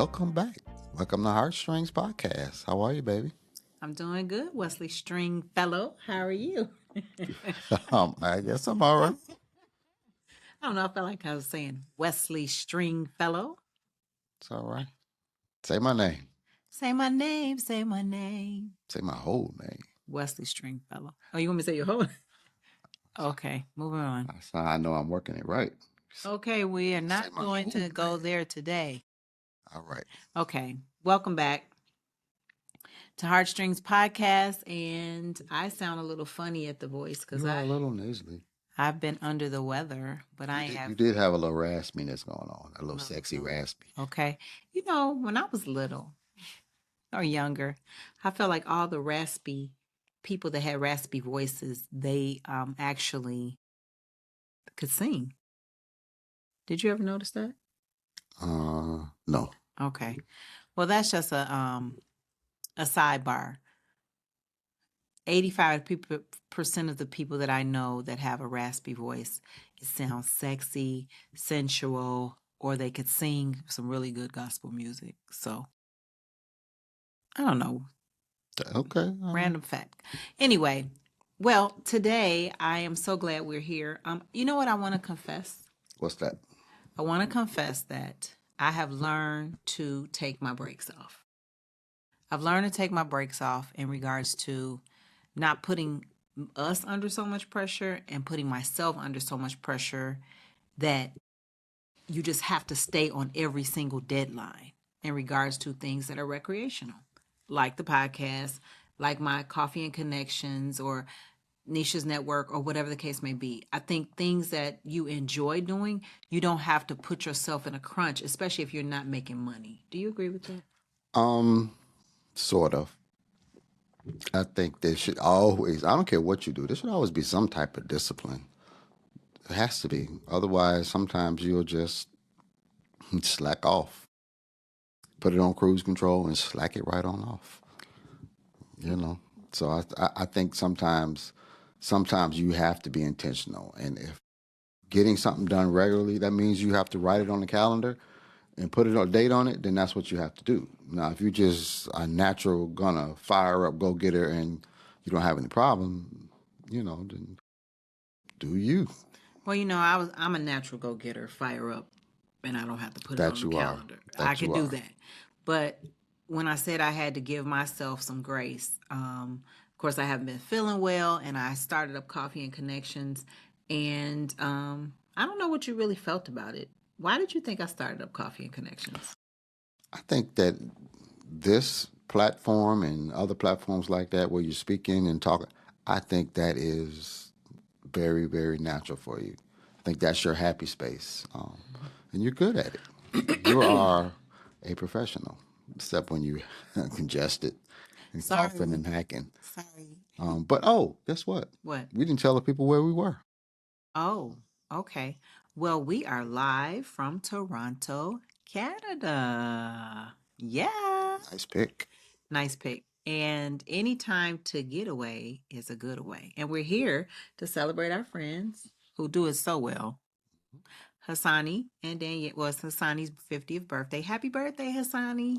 welcome back. Welcome to Heartstrings Podcast. How are you, baby? I'm doing good, Wesley Stringfellow. How are you? I guess I'm all right. I don't know. I felt like I was saying Wesley Stringfellow. It's all right. Say my name. Say my name. Say my name. Say my whole name. Wesley Stringfellow. Oh, you want me to say your whole? Okay, moving on. That's how I know I'm working it right. Okay, we are not going to go there today. All right. Okay, welcome back to Heartstrings Podcast, and I sound a little funny at the voice because You're a little nasally. I've been under the weather, but You did have a little raspiness going on, a little sexy raspy. Okay, when I was little or younger, I felt like all the raspy people that had raspy voices, they actually could sing. Did you ever notice that? No. Okay. Well, that's just a sidebar. 85% of the people that I know that have a raspy voice, it sounds sexy, sensual, or they could sing some really good gospel music. So, I don't know. Okay. Random fact. Anyway, well, today I am so glad we're here. You know what I want to confess? What's that? I want to confess that I have learned to take my breaks off. I've learned to take my breaks off in regards to not putting us under so much pressure and putting myself under so much pressure that you just have to stay on every single deadline in regards to things that are recreational, like the podcast, like my Coffee and Connections or Nisha's network or whatever the case may be. I think things that you enjoy doing, you don't have to put yourself in a crunch, especially if you're not making money. Do you agree with that? Sort of. I think there should always, I don't care what you do, there should always be some type of discipline. It has to be. Otherwise, sometimes you'll just slack off. Put it on cruise control and slack it right on off. So I think sometimes you have to be intentional. And if getting something done regularly, that means you have to write it on the calendar and put a date on it, then that's what you have to do. Now, if you just a natural gonna fire up, go getter, and you don't have any problem, then do you. Well, I'm a natural go getter, fire up, and I don't have to put it on the calendar. I could do that. But when I said I had to give myself some grace, of course, I haven't been feeling well, and I started up Coffee and Connections, and I don't know what you really felt about it. Why did you think I started up Coffee and Connections? I think that this platform and other platforms like that where you're speaking and talking, I think that is very, very natural for you. I think that's your happy space. And you're good at it. You are a professional, except when you congested and coughing and hacking. Sorry. But guess what? What? We didn't tell the people where we were. Oh, okay. Well, we are live from Toronto, Canada. Yeah. Nice pick. Nice pick. And any time to get away is a good away. And we're here to celebrate our friends who do it so well. Hassani and Danielle was Hassani's 50th birthday. Happy birthday, Hassani.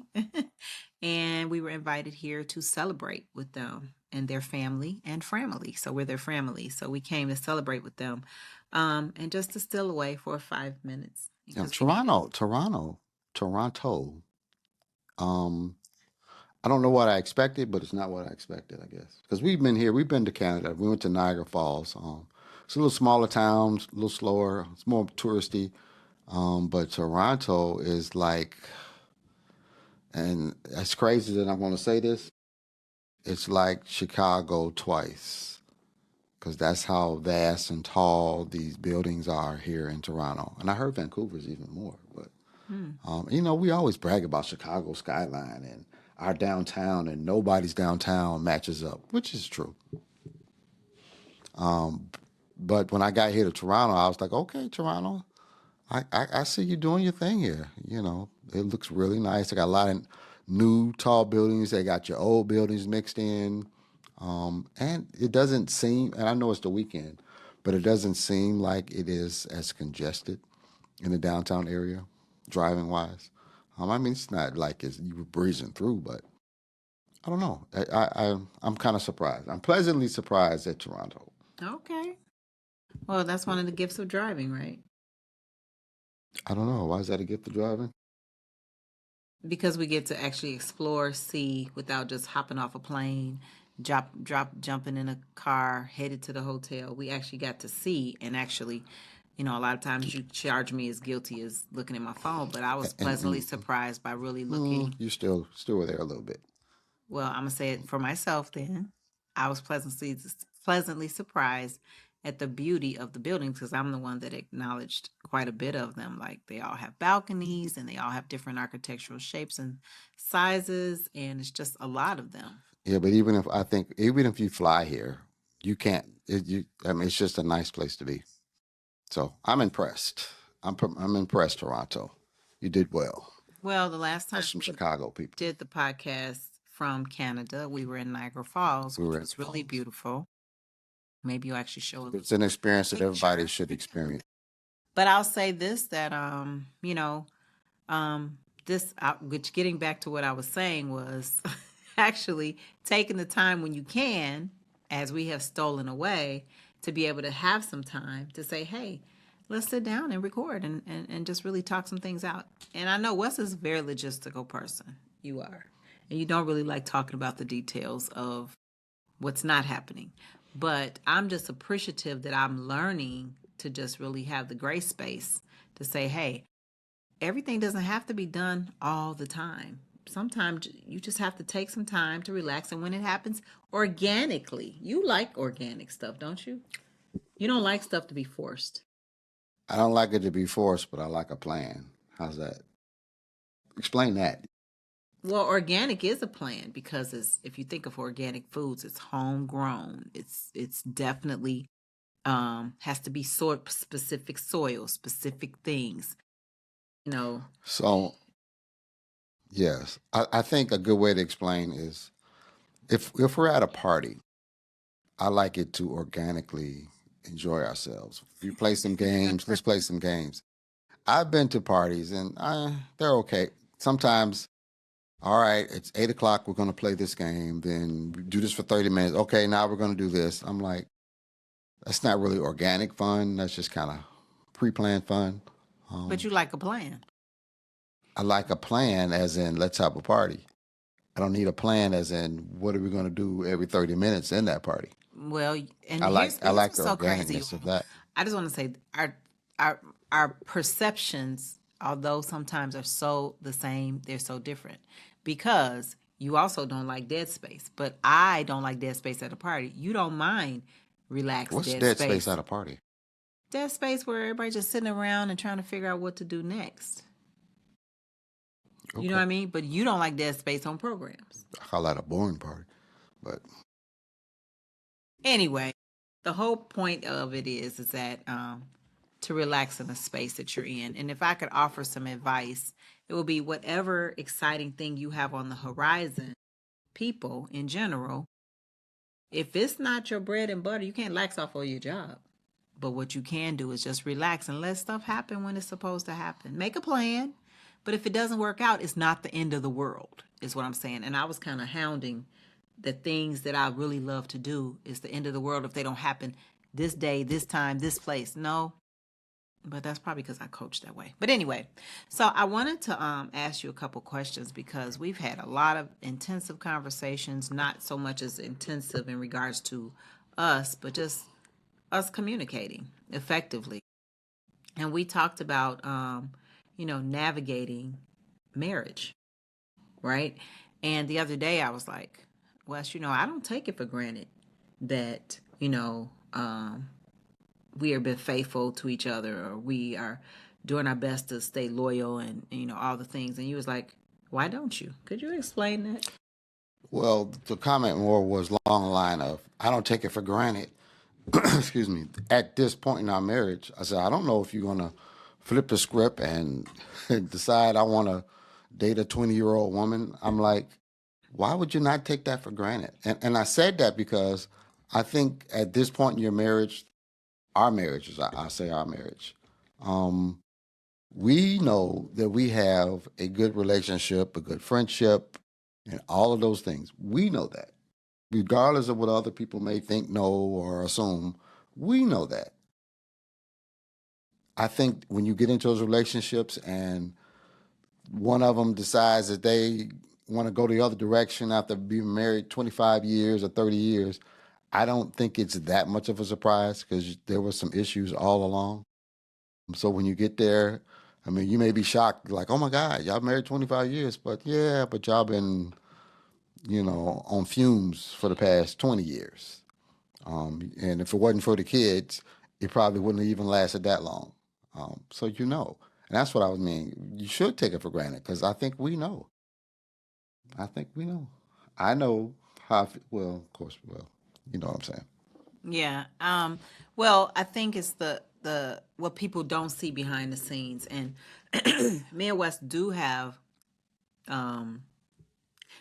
And we were invited here to celebrate with them and their family and family. So we're their family. So we came to celebrate with them and just to still away for 5 minutes. Toronto. I don't know what I expected, but it's not what I expected, I guess. Because we've been to Canada. We went to Niagara Falls. It's a little smaller town, a little slower. It's more touristy. But Toronto is like, and it's crazy that I'm going to say this, it's like Chicago twice. Because that's how vast and tall these buildings are here in Toronto. And I heard Vancouver's even more. But, we always brag about Chicago skyline and our downtown, and nobody's downtown matches up, which is true. But when I got here to Toronto, I was like, okay, Toronto, I see you doing your thing here. It looks really nice. They got a lot of new tall buildings. They got your old buildings mixed in. And it doesn't seem, and I know it's the weekend, but it doesn't seem like it is as congested in the downtown area, driving wise. I mean, it's not like you were breezing through, but I don't know. I'm kind of surprised. I'm pleasantly surprised at Toronto. Okay. Well, that's one of the gifts of driving, right? I don't know. Why is that a gift of driving? Because we get to actually explore, see without just hopping off a plane, jumping in a car, headed to the hotel. We actually got to see and actually, a lot of times you charge me as guilty as looking at my phone, but I was pleasantly And surprised by really looking. you still were there a little bit. Well, I'm gonna say it for myself then. I was pleasantly surprised at the beauty of the buildings because I'm the one that acknowledged quite a bit of them. Like they all have balconies and they all have different architectural shapes and sizes, and it's just a lot of them. Yeah, but even if you fly here, you can't. I mean, it's just a nice place to be. So I'm impressed. I'm impressed, Toronto. You did well. Well, the last time That's some we Chicago people. did the podcast from Canada, we were in Niagara Falls, We which were in was really Falls. beautiful. Maybe you'll actually show It's an experience that everybody picture. should experience. But I'll say this that this which getting back to what I was saying was actually taking the time when you can, as we have stolen away, to be able to have some time to say, hey, let's sit down and record and just really talk some things out. And I know Wes is a very logistical person. You are. And you don't really like talking about the details of what's not happening. But I'm just appreciative that I'm learning to just really have the gray space to say, hey, everything doesn't have to be done all the time. Sometimes you just have to take some time to relax. And when it happens organically, you like organic stuff, don't you? You don't like stuff to be forced. I don't like it to be forced, but I like a plan. How's that? Explain that. Well, organic is a plan because if you think of organic foods, it's homegrown. It's definitely has to be specific soil, specific things. So yes, I think a good way to explain is if we're at a party, I like it to organically enjoy ourselves. If you play some games, let's play some games. I've been to parties and they're okay. Sometimes, all right, it's 8 o'clock. We're going to play this game. Then we do this for 30 minutes. Okay, now we're going to do this. I'm like, that's not really organic fun. That's just kind of pre-planned fun. But you like a plan. I like a plan, as in let's have a party. I don't need a plan, as in what are we going to do every 30 minutes in that party. Well, and I here's like what's the so crazy. organicness of that. I just want to say our our perceptions, although sometimes are so the same, they're so different. Because you also don't like dead space, but I don't like dead space at a party. You don't mind relaxed What's dead dead space. space at a party? Dead space where everybody's just sitting around and trying to figure out what to do next. You know what I mean? But you don't like dead space on programs. I call that a boring party. But Anyway, the whole point of it is that to relax in the space that you're in. And if I could offer some advice, it would be whatever exciting thing you have on the horizon, people in general, if it's not your bread and butter, you can't lax off of your job. But what you can do is just relax and let stuff happen when it's supposed to happen. Make a plan. But if it doesn't work out, it's not the end of the world, is what I'm saying. And I was kind of hounding the things that I really love to do is the end of the world if they don't happen this day, this time, this place. No, but that's probably because I coach that way. But anyway, so I wanted to ask you a couple questions because we've had a lot of intensive conversations, not so much as intensive in regards to us, but just us communicating effectively. And we talked about, navigating marriage, right? And the other day I was like, Wes, I don't take it for granted that, we have been faithful to each other or we are doing our best to stay loyal and, all the things. And you was like, why don't you? Could you explain that? well, the comment more was along the line of I don't take it for granted. Excuse me. At this point in our marriage, I said I don't know if you're gonna flip the script and decide I want to date a 20-year-old woman. I'm like, why would you not take that for granted? And I said that because I think at this point in your marriage, our marriage, I say our marriage, We know that we have a good relationship, a good friendship, and all of those things. We know that. Regardless of what other people may think, know, or assume, we know that. I think when you get into those relationships and one of them decides that they want to go the other direction after being married 25 years or 30 years, I don't think it's that much of a surprise because there were some issues all along. So when you get there, I mean, you may be shocked, like, oh my God, y'all married 25 years, but yeah, but y'all been, on fumes for the past 20 years. And if it wasn't for the kids, it probably wouldn't have even lasted that long. So and that's what I was mean. You should take it for granted because I think we know. I think we know. I know how. Well, of course, well, you know what I'm saying. Yeah. Well, I think it's the what people don't see behind the scenes, and me and Wes do have um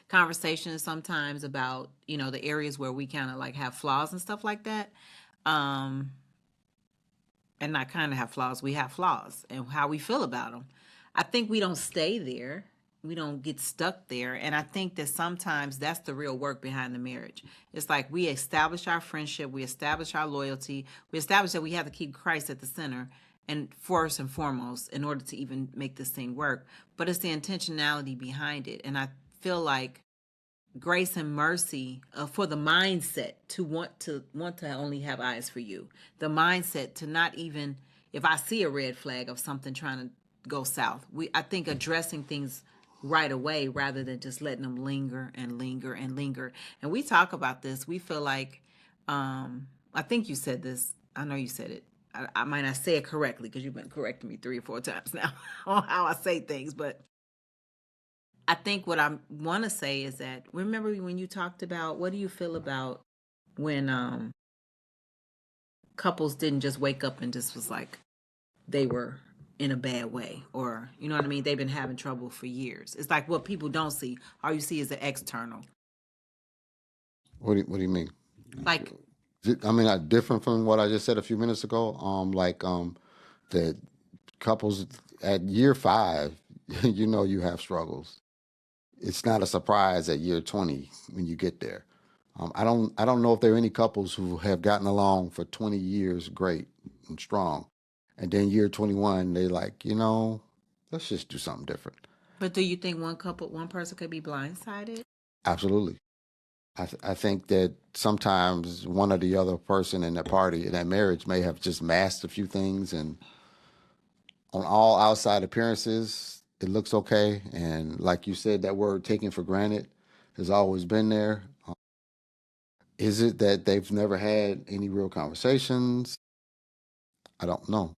conversations sometimes about the areas where we kind of like have flaws and stuff like that. Um, and not kind of have flaws. We have flaws and how we feel about them. I think we don't stay there. We don't get stuck there. And I think that sometimes that's the real work behind the marriage. It's like we establish our friendship, we establish our loyalty, we establish that we have to keep Christ at the center and first and foremost in order to even make this thing work. But it's the intentionality behind it. And I feel like grace and mercy for the mindset to want to only have eyes for you, the mindset to not even, if I see a red flag of something trying to go south, I think addressing things right away rather than just letting them linger and linger and linger. And we talk about this, we feel like, I think you said this, I know you said it, I might not say it correctly because you've been correcting me 3 or 4 times now on how I say things, but I think what I want to say is that, remember when you talked about, what do you feel about when couples didn't just wake up and just was like they were in a bad way, or you know what I mean, they've been having trouble for years. It's like what people don't see, all you see is the external. What do you mean? Like, I mean, different from what I just said a few minutes ago. The couples at year 5, you have struggles. It's not a surprise at year 20 when you get there. I don't know if there are any couples who have gotten along for 20 years great and strong, and then year 21 they like, let's just do something different. but do you think one person could be blindsided? Absolutely. I think that sometimes one or the other person in that party in that marriage may have just masked a few things, and on all outside appearances it looks okay, and like you said, that word taken for granted has always been there. Is it that they've never had any real conversations? I don't know.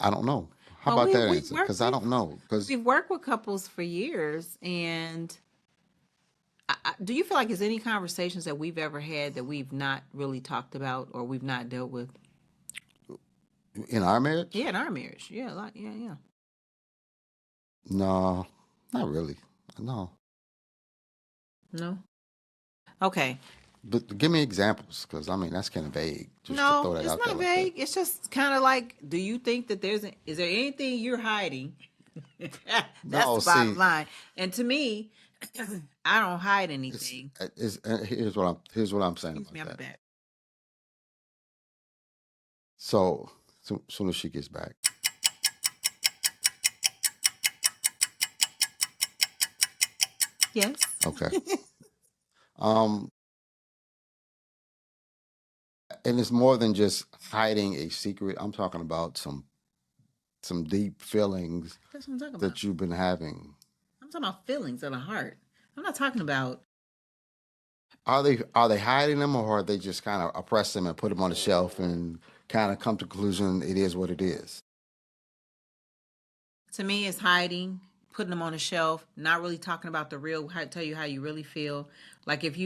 I don't know. How Well, about we that we answer? work Because I we've don't know. Because we've worked with couples for years, and do you feel like there's any conversations that we've ever had that we've not really talked about or we've not dealt with? in our marriage, Yeah, in our marriage. Yeah, like yeah, yeah. no, not really. No. No. Okay. But give me examples, because I mean that's kind of vague just to throw No, that it's out there not like that. vague. It's just kind of like, do you think that is there anything you're hiding? That's No, the bottom see, line. And to me, I don't hide it's, anything. here's what I'm saying Excuse me, about I'm that. back. So soon as she gets back, Yes. okay. Um, and it's more than just hiding a secret. I'm talking about some deep feelings That's what I'm talking about. that you've been having. I'm talking about feelings of the heart. I'm not talking about. Are they hiding them, or are they just kind of oppress them and put them on the shelf and kind of come to the conclusion it is what it is? To me, it's hiding, putting them on a shelf, not really talking about the real, tell you how you really feel. Like if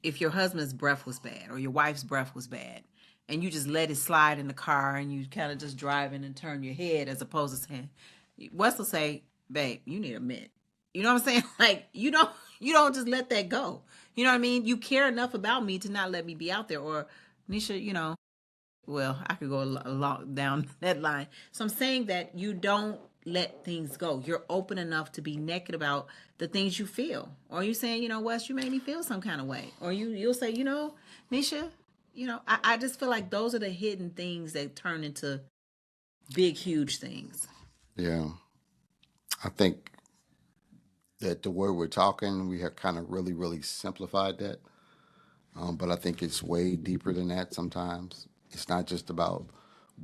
if your husband's breath was bad or your wife's breath was bad, and you just let it slide in the car and you kind of just driving and turn your head as opposed to saying, Wes will say, babe, you need a mint. You know what I'm saying? Like you don't just let that go. You know what I mean? You care enough about me to not let me be out there. Or Nisha, well, I could go a lot down that line. So I'm saying that you don't let things go. You're open enough to be naked about the things you feel. Or you saying, Wes, you made me feel some kind of way. Or you'll say, Nisha, I just feel like those are the hidden things that turn into big, huge things. Yeah. I think that the way we're talking, we have kind of really, really simplified that. But I think it's way deeper than that sometimes. It's not just about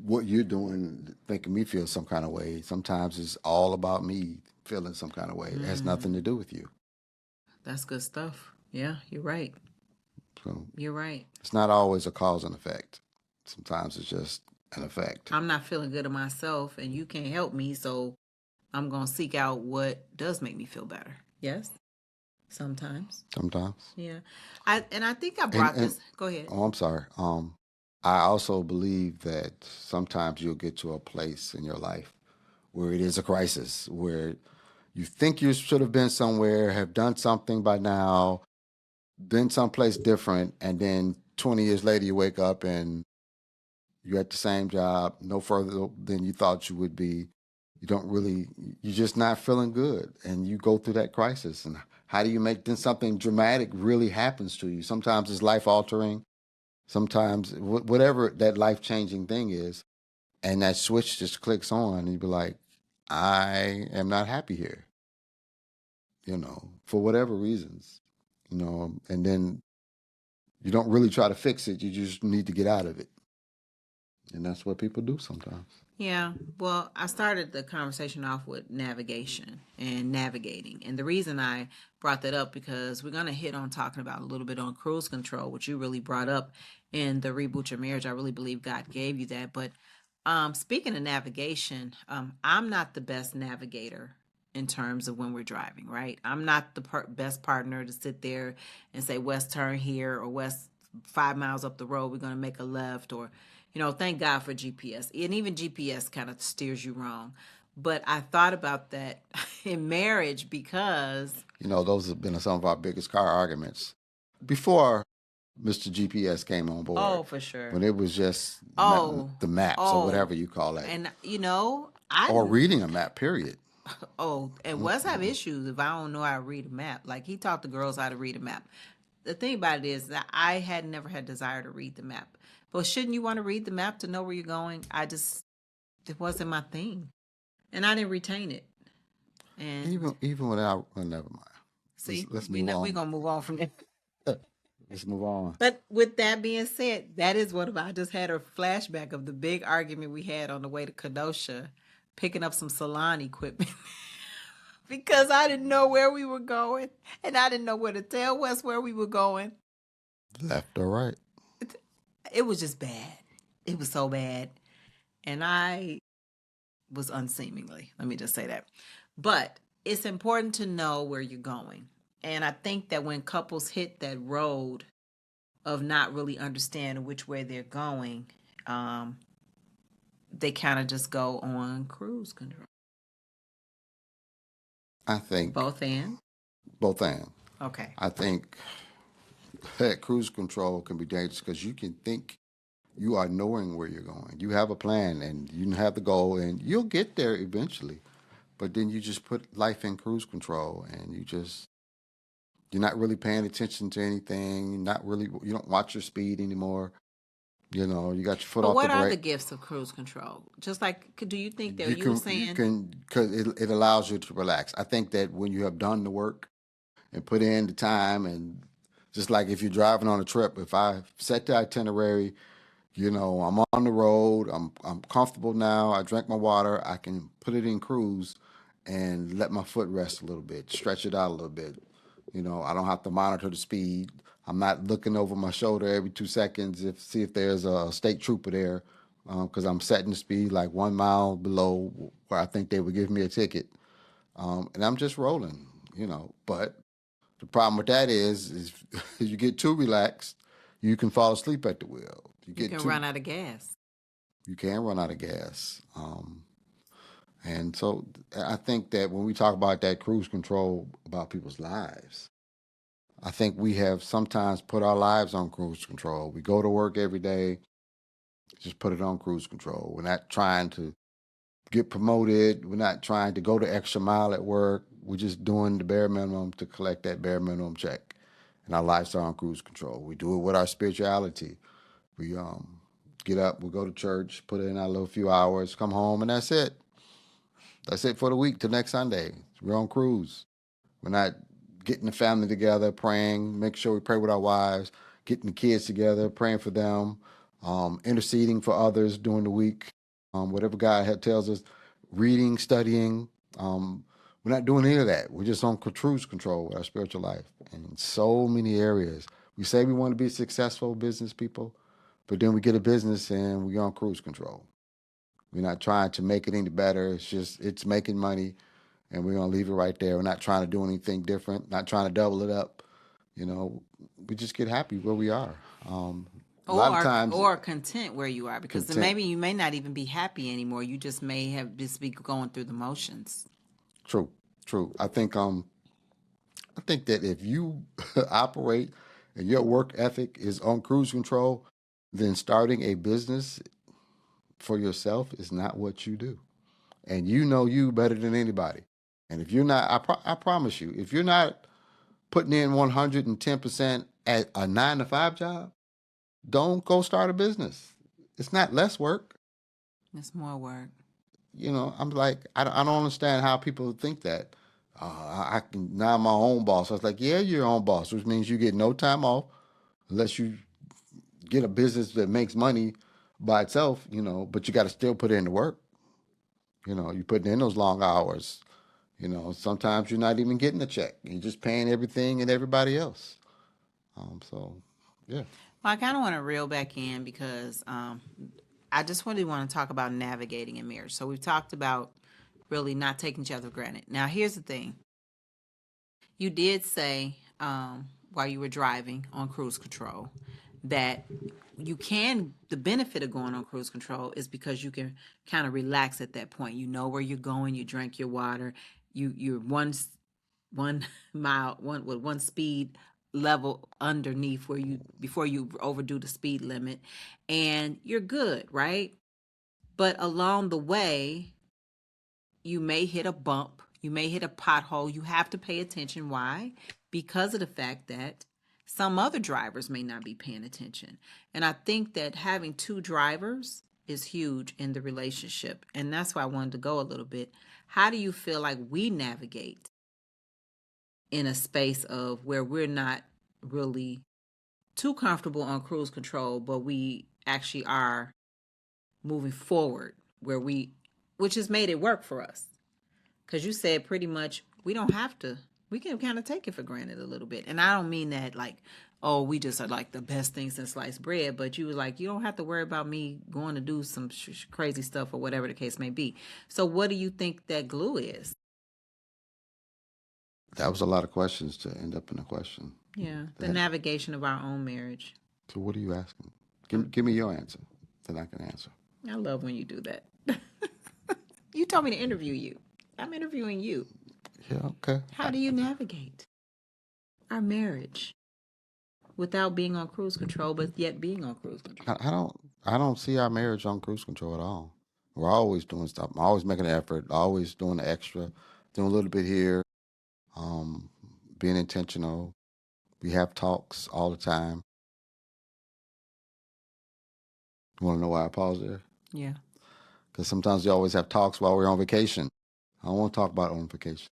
what you're doing, making me feel some kind of way. Sometimes it's all about me feeling some kind of way. It has nothing to do with you. That's good stuff. Yeah, you're right. So You're right. it's not always a cause and effect. Sometimes it's just an effect. I'm not feeling good of myself and you can't help me, so I'm going to seek out what does make me feel better. Yes? Sometimes. Sometimes. Yeah. I think I And brought this. Go ahead. oh, I'm sorry. I also believe that sometimes you'll get to a place in your life where it is a crisis, where you think you should have been somewhere, have done something by now, been someplace different, and then 20 years later you wake up and you're at the same job, no further than you thought you would be. You don't really, you're just not feeling good, and you go through that crisis. And how do you make then something dramatic really happens to you? Sometimes it's life altering. Sometimes whatever that life changing thing is, and that switch just clicks on, and you be like, I am not happy here, for whatever reasons, and then you don't really try to fix it. You just need to get out of it. And that's what people do sometimes. Yeah, well, I started the conversation off with navigation and navigating. And the reason I brought that up because we're going to hit on talking about a little bit on cruise control, which you really brought up in the Reboot Your Marriage. I really believe God gave you that. But speaking of navigation, I'm not the best navigator in terms of when we're driving, right? I'm not the best partner to sit there and say, West, turn here, or West, 5 miles up the road, we're going to make a left, or thank God for GPS. And even GPS kind of steers you wrong. But I thought about that in marriage because. Those have been some of our biggest car arguments. Before Mr. GPS came on board. Oh, for sure. When it was just the maps or whatever you call that. And, or reading a map, period. And Wes have issues if I don't know how to read a map. Like, he taught the girls how to read a map. The thing about it is that I had never had desire to read the map. But shouldn't you want to read the map to know where you're going? It wasn't my thing. And I didn't retain it. And even without, well, never mind. See, let's move on. We're going to move on from there. Let's move on. But with that being said, that is what I just had a flashback of the big argument we had on the way to Kenosha, picking up some salon equipment. Because I didn't know where we were going, and I didn't know where to tell Wes where we were going. Left or right? It was just bad. It was so bad. And I was unseemingly. Let me just say that. But it's important to know where you're going. And I think that when couples hit that road of not really understanding which way they're going, they kind of just go on cruise control. I think both and. Okay. I think that cruise control can be dangerous because you can think you are knowing where you're going. You have a plan and you have the goal, and you'll get there eventually. But then you just put life in cruise control, and you're not really paying attention to anything. You don't watch your speed anymore. You got your foot off the brake. What are the gifts of cruise control? Just like, do you think that you were saying? Because it allows you to relax. I think that when you have done the work and put in the time, and just like if you're driving on a trip, if I set the itinerary, I'm on the road, I'm comfortable now, I drank my water, I can put it in cruise and let my foot rest a little bit, stretch it out a little bit. I don't have to monitor the speed. I'm not looking over my shoulder every 2 seconds see if there's a state trooper there, because I'm setting the speed like 1 mile below where I think they would give me a ticket. And I'm just rolling, But the problem with that is you get too relaxed, you can fall asleep at the wheel. You can run out of gas. You can run out of gas. And so I think that when we talk about that cruise control about people's lives, I think we have sometimes put our lives on cruise control. We go to work every day, Just put it on cruise control. We're not trying to get promoted. We're not trying to go the extra mile at work. We're just doing the bare minimum to collect that bare minimum check. And our lives are on cruise control. We do it with our spirituality. We get up, we go to church, put in our little few hours, come home, and that's it. That's it for the week till next Sunday. We're on cruise. We're not getting the family together, praying, make sure we pray with our wives, getting the kids together, praying for them, interceding for others during the week. Whatever God tells us, reading, studying. We're not doing any of that. We're just on cruise control with our spiritual life in so many areas. We say we want to be successful business people, but then we get a business and we're on cruise control. We're not trying to make it any better. It's making money, and we're gonna leave it right there. We're not trying to do anything different. Not trying to double it up. You know, we just get happy where we are. A lot of times, or content where you are, because then content. maybe you may not even be happy anymore. You just may have just be going through the motions. True, true. I think that if you operate and your work ethic is on cruise control, then starting a business for yourself is not what you do. And you know you better than anybody. And if you're not, I promise you, if you're not putting in 110% at a 9 to 5 job, don't go start a business. It's not less work. It's more work. I'm like, I don't understand how people think that. I can now I'm my own boss. I was like, yeah, you're your own boss, which means you get no time off unless you get a business that makes money by itself, but you got to still put in the work. You're putting in those long hours. Sometimes you're not even getting a check. You're just paying everything and everybody else. So, yeah. Well, I kind of want to reel back in because I just really want to talk about navigating in marriage. So we've talked about really not taking each other for granted. Now, here's the thing. You did say while you were driving on cruise control that the benefit of going on cruise control is because you can kind of relax at that point. You know where you're going. You drink your water. You're one mile, one speed level underneath where you before you overdo the speed limit, and you're good, right? But along the way, you may hit a bump, you may hit a pothole. You have to pay attention. Why? Because of the fact that some other drivers may not be paying attention. And I think that having two drivers is huge in the relationship. And that's why I wanted to go a little bit. How do you feel like we navigate in a space of where we're not really too comfortable on cruise control, but we actually are moving forward which has made it work for us? Because you said pretty much we don't have to, we can kind of take it for granted a little bit. And I don't mean that like, oh, we just are like the best thing since sliced bread, but you were like, you don't have to worry about me going to do some crazy stuff or whatever the case may be. So what do you think that glue is? That was a lot of questions to end up in a question. Yeah, the navigation of our own marriage. So, what are you asking? Give me your answer, then I can answer. I love when you do that. You told me to interview you. I'm interviewing you. Yeah, okay. How do you navigate our marriage without being on cruise control, but yet being on cruise control? I don't see our marriage on cruise control at all. We're always doing stuff. I'm always making an effort, always doing the extra, doing a little bit here, um, being intentional. We have talks all the time. You want to know why I pause there? Yeah. Because sometimes we always have talks while we're on vacation. I don't want to talk about on vacation.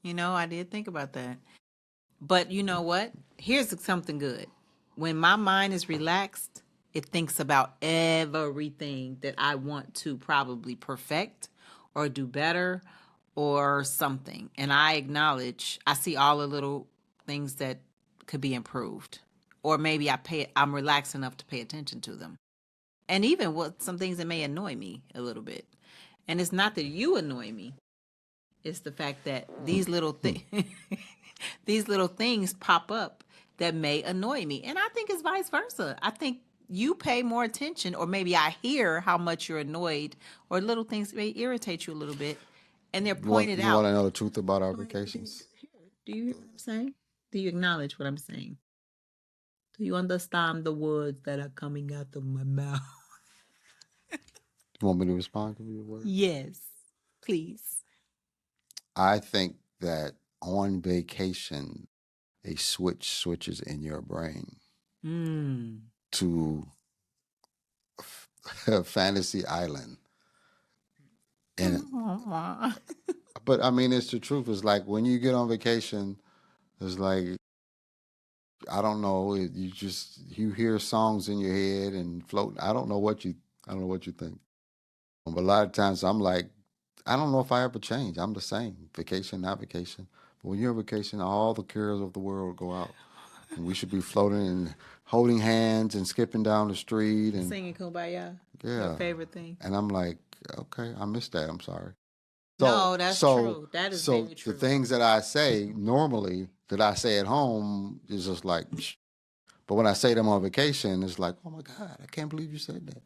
I did think about that. But you know what? Here's something good. When my mind is relaxed, it thinks about everything that I want to probably perfect or do better or something. And I see all the little things that could be improved. Or maybe I'm relaxed enough to pay attention to them. And even some things that may annoy me a little bit. And it's not that you annoy me. It's the fact that these little these little things pop up that may annoy me. And I think it's vice versa. I think you pay more attention, or maybe I hear how much you're annoyed, or little things may irritate you a little bit, and they're pointed You out. want to know the truth about our vacations? Do you hear what I'm saying? Do you acknowledge what I'm saying? Do you understand the words that are coming out of my mouth? You want me to respond to your word? Yes, please. I think that on vacation, a switches in your brain Mm. to fantasy island. And but I mean, it's the truth. It's like when you get on vacation, it's like I don't know. You hear songs in your head and float. I don't know what you think. But a lot of times I'm like, I don't know if I ever change. I'm the same. Vacation, not vacation. But when you're on vacation, all the cares of the world go out. And we should be floating and holding hands and skipping down the street and Singing Kumbaya, your yeah. favorite thing. And I'm like, okay, I missed that. I'm sorry. So No, that's so true. That is so very the true. things that I say normally that I say at home is just like, psh. But when I say them on vacation, it's like, oh my God, I can't believe you said that.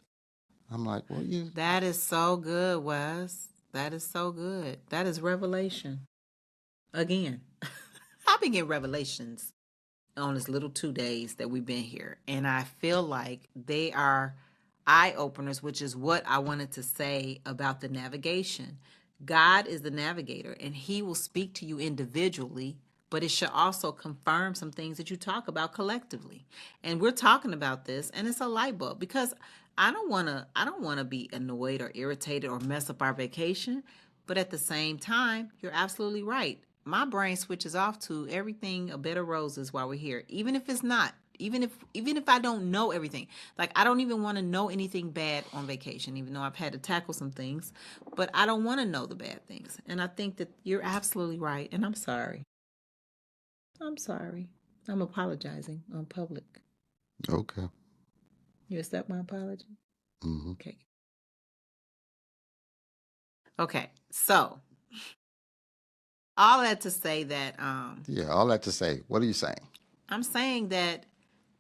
I'm like, well, you. That is so good, Wes. That is so good. That is revelation. Again, I've been getting revelations on this little 2 days that we've been here. And I feel like they are eye openers, which is what I wanted to say about the navigation. God is the navigator and he will speak to you individually, but it should also confirm some things that you talk about collectively. And we're talking about this and it's a light bulb because I don't want to be annoyed or irritated or mess up our vacation, but at the same time, you're absolutely right. My brain switches off to everything a bed of roses while we're here, even if it's not. Even if I don't know everything, like I don't even want to know anything bad on vacation, even though I've had to tackle some things, but I don't want to know the bad things. And I think that you're absolutely right. And I'm sorry. I'm sorry. I'm apologizing on public. Okay. You accept my apology? Hmm. Okay. Okay. So all that to say that Yeah, all that to say, what are you saying? I'm saying that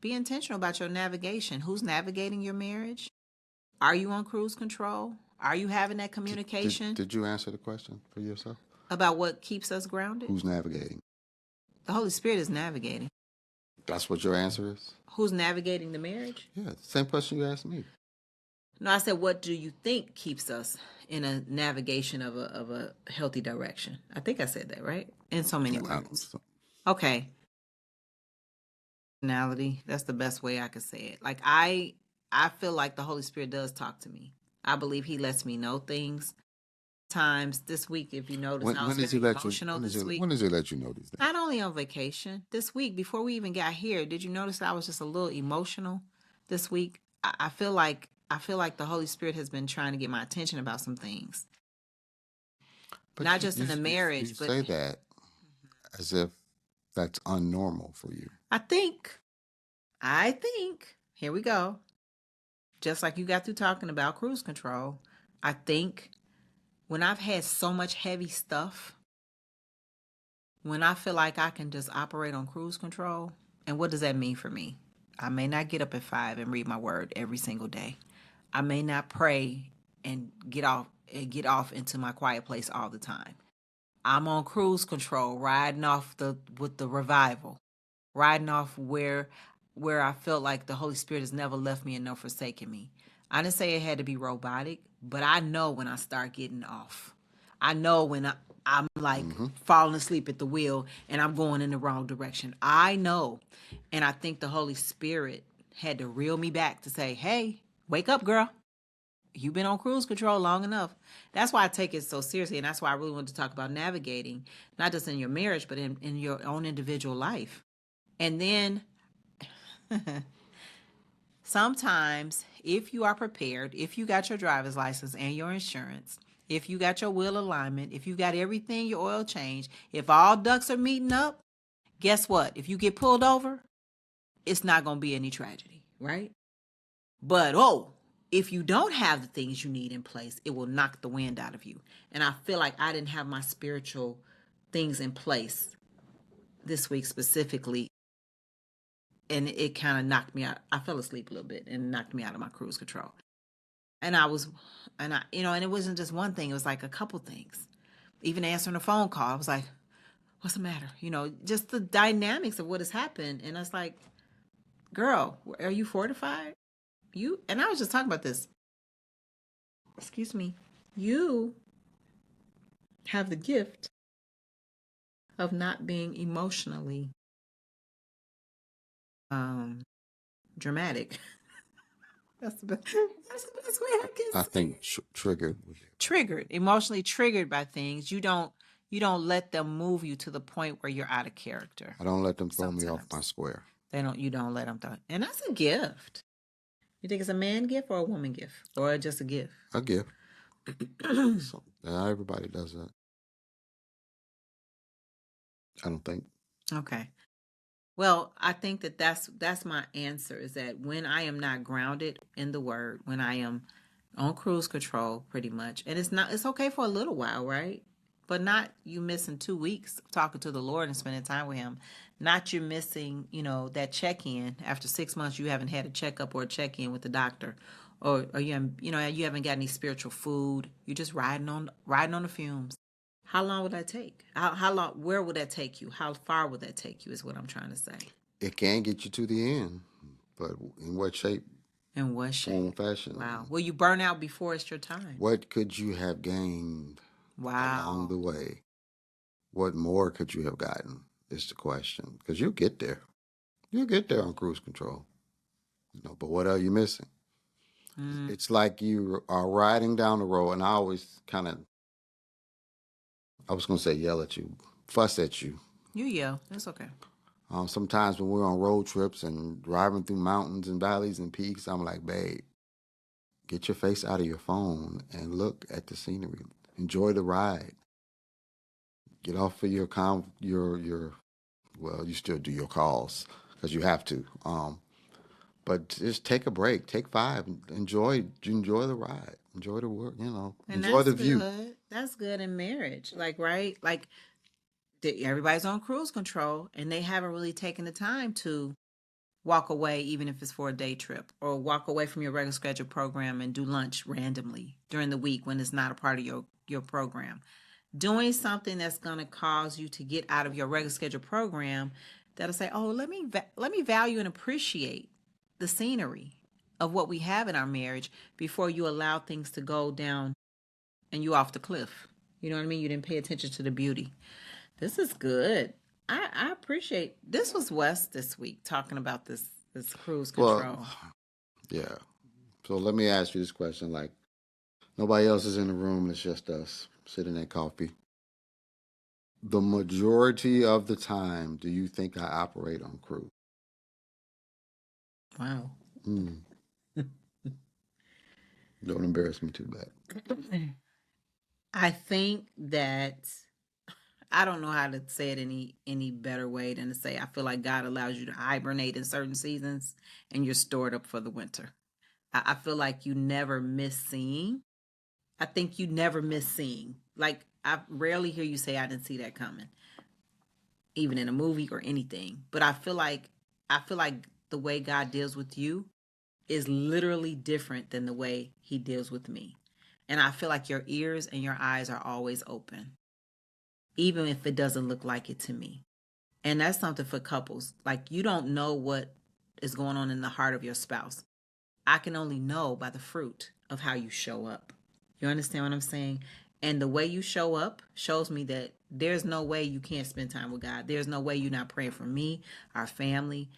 be intentional about your navigation. Who's navigating your marriage? Are you on cruise control? Are you having that communication Did you answer the question for yourself? about what keeps us grounded? Who's navigating? The Holy Spirit is navigating. That's what your answer is? Who's navigating the marriage? Yeah, same question you asked me. No, I said, what do you think keeps us in a navigation of a healthy direction? I think I said that, right? In so many words. Okay. Personality. That's the best way I could say it. Like I feel like the Holy Spirit does talk to me. I believe he lets me know things. Times this week, if you notice, I was very emotional this week. When does he let you know these things? Not only on vacation, this week, before we even got here, did you notice I was just a little emotional this week? I feel like the Holy Spirit has been trying to get my attention about some things. But Not just in the marriage, you but say that as if that's unnormal for you. I think, here we go. Just like you got through talking about cruise control, I think when I've had so much heavy stuff, when I feel like I can just operate on cruise control, and what does that mean for me? I may not get up at 5 and read my word every single day. I may not pray and get off into my quiet place all the time. I'm on cruise control, riding off with the revival, riding off where I felt like the Holy Spirit has never left me and never forsaken me. I didn't say it had to be robotic, but I know when I start getting off. I know when I'm like falling asleep at the wheel and I'm going in the wrong direction. I know. And I think the Holy Spirit had to reel me back to say, hey, wake up, girl. You've been on cruise control long enough. That's why I take it so seriously. And that's why I really wanted to talk about navigating, not just in your marriage, but in your own individual life. And then sometimes, if you are prepared, if you got your driver's license and your insurance, if you got your wheel alignment, if you got everything, your oil change, if all ducks are meeting up, guess what? If you get pulled over, it's not going to be any tragedy, right? But if you don't have the things you need in place, it will knock the wind out of you. And I feel like I didn't have my spiritual things in place this week specifically. And it kind of knocked me out. I fell asleep a little bit and knocked me out of my cruise control. And and it wasn't just one thing. It was like a couple things. Even answering a phone call, I was like, what's the matter? Just the dynamics of what has happened. And I was like, girl, are you fortified? And I was just talking about this. excuse me, you have the gift of not being emotionally um dramatic. That's the best way I can I say think it. triggered. Triggered, emotionally triggered by things. You don't let them move you to the point where you're out of character. I don't let them throw me off my Sometimes square. you don't let them throw, and that's a gift. You think it's a man gift or a woman gift or just a gift? A gift. So, not everybody does that. I don't think. Okay. Well, I think that that's my answer is that when I am not grounded in the word, when I am on cruise control pretty much, and it's okay for a little while, right? But not you missing 2 weeks of talking to the Lord and spending time with him. Not you missing, that check-in after 6 months you haven't had a checkup or a check-in with the doctor. Or you haven't got any spiritual food. You're just riding on the fumes. How long would that take? How long? Where would that take you? How far would that take you? Is what I'm trying to say. It can get you to the end, but in what shape, In what form, or shape? Wow. fashion? Will you burn out before it's your time? What could you have gained along Wow. the way? What more could you have gotten? Is the question. Because you'll get there. You'll get there on cruise control. But what are you missing? Mm. It's like you are riding down the road, and I always kind of, I was going to say yell at you, fuss at you. You yell. That's okay. Sometimes when we're on road trips and driving through mountains and valleys and peaks, I'm like, babe, get your face out of your phone and look at the scenery. Enjoy the ride. Get off of your well, you still do your calls because you have to. But just take a break. Take 5. Enjoy the ride. Enjoy the work. And Enjoy that's the view. good. That's good in marriage. Like, right? Like, everybody's on cruise control and they haven't really taken the time to walk away, even if it's for a day trip, or walk away from your regular scheduled program and do lunch randomly during the week when it's not a part of your program. Doing something that's going to cause you to get out of your regular scheduled program that'll say, "Oh, let me value and appreciate the scenery of what we have in our marriage before you allow things to go down and you off the cliff." You know what I mean? You didn't pay attention to the beauty. This is good. I appreciate this. Was Wes this week talking about this cruise Well, control. yeah. So let me ask you this question: like nobody else is in the room; it's just us sitting at coffee. The majority of the time, do you think I operate on cruise? Wow. Mm, don't embarrass me too bad. I think that I don't know how to say it any better way than to say I feel like God allows you to hibernate in certain seasons and you're stored up for the winter. I feel like you never miss seeing. I think you never miss seeing. Like I rarely hear you say I didn't see that coming, even in a movie or anything. But I feel like the way God deals with you is literally different than the way he deals with me. And I feel like your ears and your eyes are always open, even if it doesn't look like it to me. And that's something for couples. Like you don't know what is going on in the heart of your spouse. I can only know by the fruit of how you show up. You understand what I'm saying? And the way you show up shows me that there's no way you can't spend time with God. There's no way you're not praying for me, our family.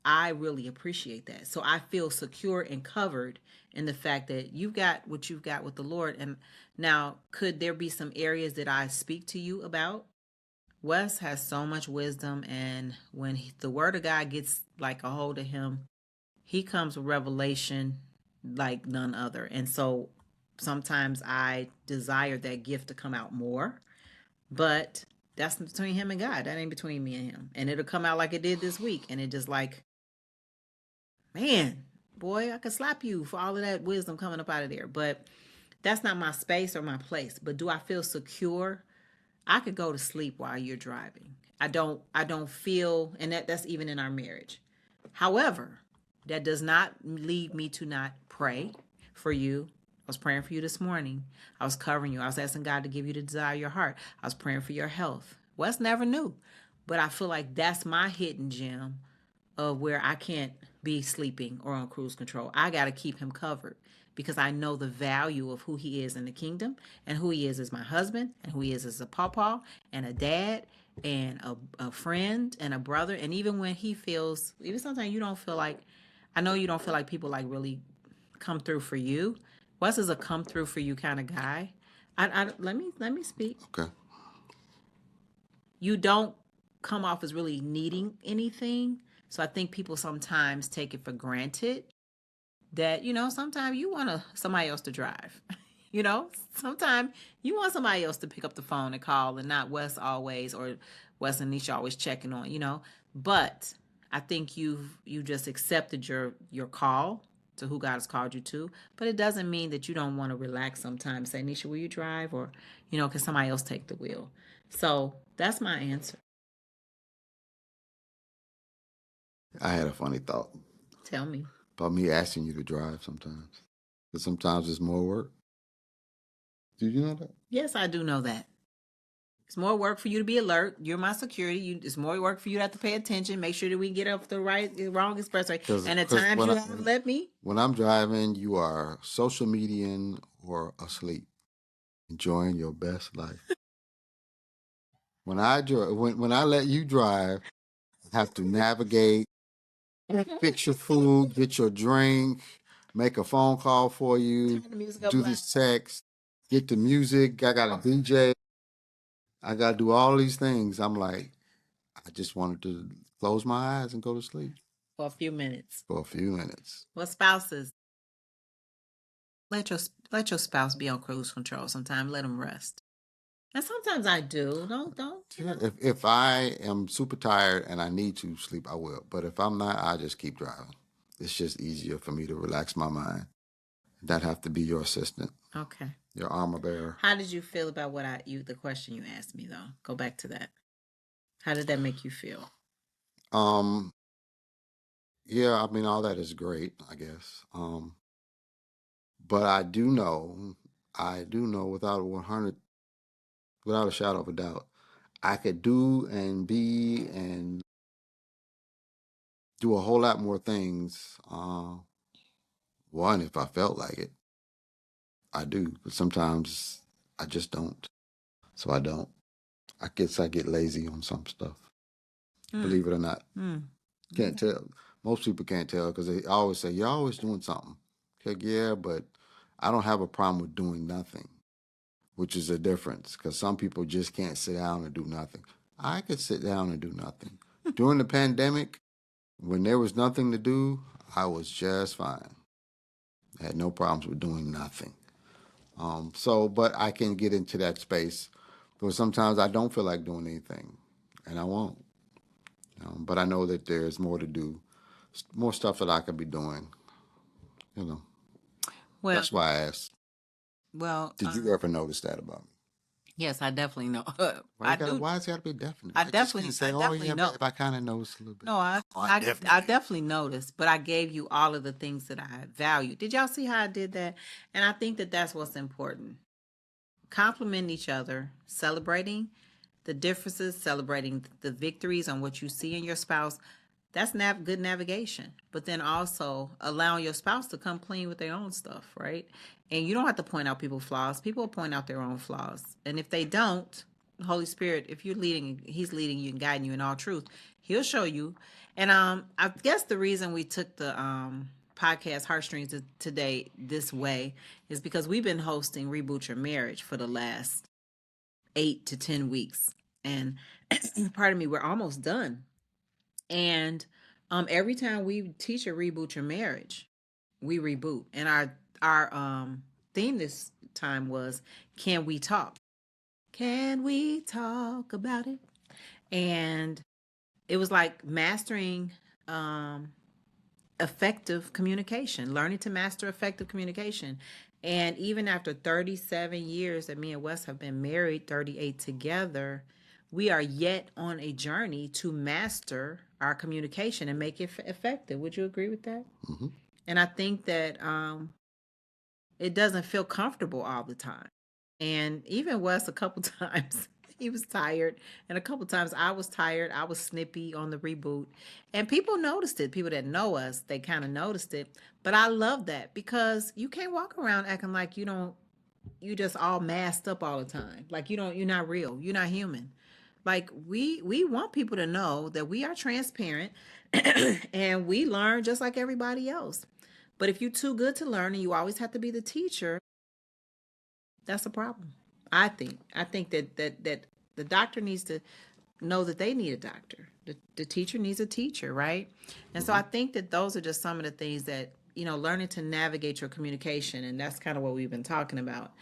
I really appreciate that. So I feel secure and covered in the fact that you've got what you've got with the Lord. And now, could there be some areas that I speak to you about? Wes has so much wisdom, and when the word of God gets like a hold of him, he comes with revelation like none other. And so sometimes I desire that gift to come out more, but that's between him and God. That ain't between me and him. And it'll come out like it did this week. And it just like, man, boy, I could slap you for all of that wisdom coming up out of there. But that's not my space or my place. But do I feel secure? I could go to sleep while you're driving. I don't feel, and that's even in our marriage. However, that does not lead me to not pray for you. I was praying for you this morning. I was covering you. I was asking God to give you the desire of your heart. I was praying for your health. Wes never knew. But I feel like that's my hidden gem of where I can't be sleeping or on cruise control. I got to keep him covered because I know the value of who he is in the kingdom and who he is as my husband and who he is as a pawpaw and a dad and a friend and a brother. And even when he feels, even sometimes you don't feel like, I know you don't feel like people like really come through for you. Wes is a come through for you kind of guy. Let me speak. Okay. You don't come off as really needing anything. So I think people sometimes take it for granted that, sometimes you want somebody else to drive. Sometimes you want somebody else to pick up the phone and call and not Wes always or Wes and Neesha always checking on. But I think you just accepted your call to who God has called you to. But it doesn't mean that you don't want to relax sometimes. Say, Neesha, will you drive? Or, can somebody else take the wheel? So that's my answer. I had a funny thought Tell me. about me asking you to drive sometimes. Because sometimes it's more work. Did you know that? Yes, I do know that. It's more work for you to be alert. You're my security. It's more work for you to have to pay attention. Make sure that we get up the wrong expressway. And at times you have let me. When I'm driving, you are social median or asleep, enjoying your best life. When I let you drive, I have to navigate, fix your food, get your drink, make a phone call for you, Turn the music up do loud. this text, get the music. I got a DJ. I got to do all these things. I'm like, I just wanted to close my eyes and go to sleep For a few minutes. for a few minutes. Well, spouses, let your spouse be on cruise control sometime. Let them rest. And sometimes I do. Don't. Yeah, if I am super tired and I need to sleep, I will. But if I'm not, I just keep driving. It's just easier for me to relax my mind. Not have to be your assistant, Okay. your armor bearer. How did you feel about the question you asked me though? Go back to that. How did that make you feel? Um, yeah, I mean all that is great, I guess. But I do know without a shadow of a doubt, I could do and be and do a whole lot more things. One, if I felt like it, I do. But sometimes I just don't. So I don't. I guess I get lazy on some stuff. Believe it or not. Can't tell. Most people can't tell because they always say, you're always doing something. Okay, yeah, but I don't have a problem with doing nothing, which is a difference because some people just can't sit down and do nothing. I could sit down and do nothing. During the pandemic, when there was nothing to do, I was just fine. I had no problems with doing nothing. But I can get into that space where sometimes I don't feel like doing anything, and I won't. But I know that there's more to do, more stuff that I could be doing. You know, Well, that's why I asked. well, Did you ever notice that about me? yes, I definitely know. Why it's got to be definite? I just definitely, can't say, I oh definitely yeah, know. babe, I kind of noticed a little bit. No, I I definitely noticed, but I gave you all of the things that I value. Did y'all see how I did that? And I think that that's what's important. Compliment each other, celebrating the differences, celebrating the victories on what you see in your spouse. That's good navigation. But then also allowing your spouse to come clean with their own stuff, right? And you don't have to point out people's flaws. People point out their own flaws. And if they don't, the Holy Spirit, if you're leading, He's leading you and guiding you in all truth, He'll show you. And I guess the reason we took the podcast Heartstrings today this way is because we've been hosting Reboot Your Marriage for the last 8 to 10 weeks. And pardon me, we're almost done. And every time we teach a Reboot Your Marriage, we reboot. And our theme this time was, can we talk? Can we talk about it? And it was like mastering effective communication, learning to master effective communication. And even after 37 years that me and Wes have been married, 38 together, we are yet on a journey to master our communication and make it effective. Would you agree with that? Mm-hmm. And I think that it doesn't feel comfortable all the time. And even Wes, a couple times, He was tired. And a couple times I was tired. I was snippy on the reboot. And people noticed it. People that know us, they kind of noticed it. But I love that because you can't walk around acting like you just all masked up all the time. Like you're not real. You're not human. Like we want people to know that we are transparent and we learn just like everybody else. But if you're too good to learn and you always have to be the teacher, that's a problem. I think that the doctor needs to know that they need a doctor. The teacher needs a teacher, right? And so I think that those are just some of the things that, learning to navigate your communication. And that's kind of what we've been talking about.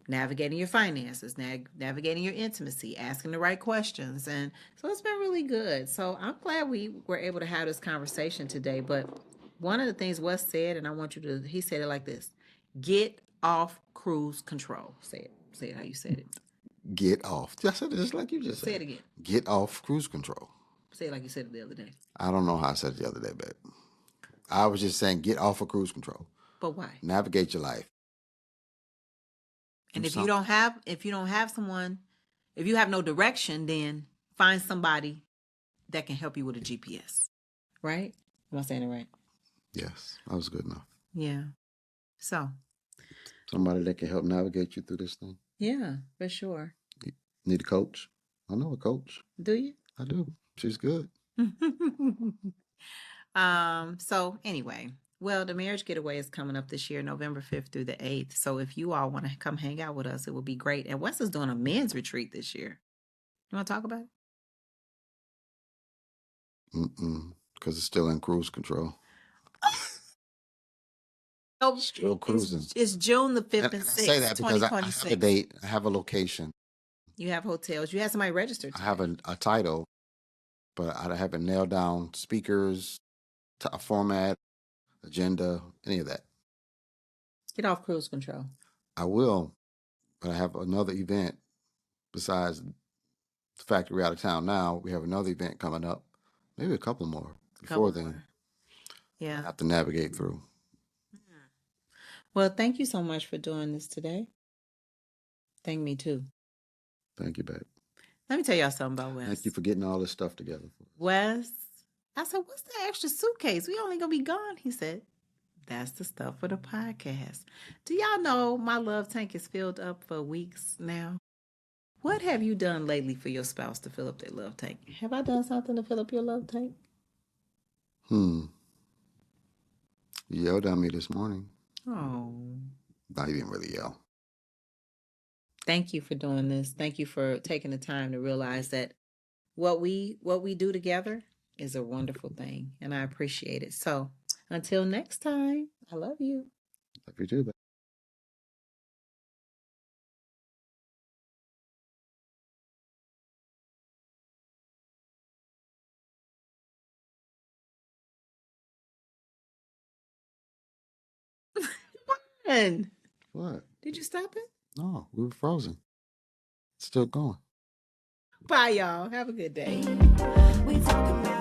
Navigating your finances, navigating your intimacy, asking the right questions. And so it's been really good. So I'm glad we were able to have this conversation today. But one of the things Wes said, and I want you to, he said it like this: get off cruise control. Say it. Say it how you said it. Get off. I said it just like you just Say said. it again. Get off cruise control. Say it like you said it the other day. I don't know how I said it the other day, but I was just saying get off of cruise control. But why? Navigate your life. And if you don't have someone, if you have no direction, then find somebody that can help you with a GPS. Right? Am I saying it right? Yes, that was good enough. Yeah. So. Somebody that can help navigate you through this thing. Yeah, for sure. Need a coach? I know a coach. Do you? I do. She's good. So anyway, well, the marriage getaway is coming up this year, November 5th through the 8th. So if you all want to come hang out with us, it would be great. And Wes is doing a men's retreat this year. You want to talk about it? Because it's still in cruise control. Oh, still cruising. It's June the 5th and 6th, I say that because I have a date. I have a location. You have hotels. You have somebody registered. I have a title, but I haven't nailed down speakers, format, agenda, any of that. Get off cruise control. I will, but I have another event besides the fact that we're out of town now. We have another event coming up, maybe a couple more before then. Yeah. I have to navigate through. Well, thank you so much for doing this today. Thank me too. Thank you, babe. Let me tell y'all something about Wes. Thank you for getting all this stuff together. Wes, I said, what's the extra suitcase? We only gonna be gone. He said, that's the stuff for the podcast. Do y'all know my love tank is filled up for weeks now? What have you done lately for your spouse to fill up their love tank? Have I done something to fill up your love tank? You yelled at me this morning. Oh. No, you didn't really yell. Thank you for doing this. Thank you for taking the time to realize that what we do together is a wonderful thing, and I appreciate it. So until next time, I love you. Love you too, babe. What? Did you stop it? No, we were frozen. It's still going. Bye, y'all. Have a good day. We talk about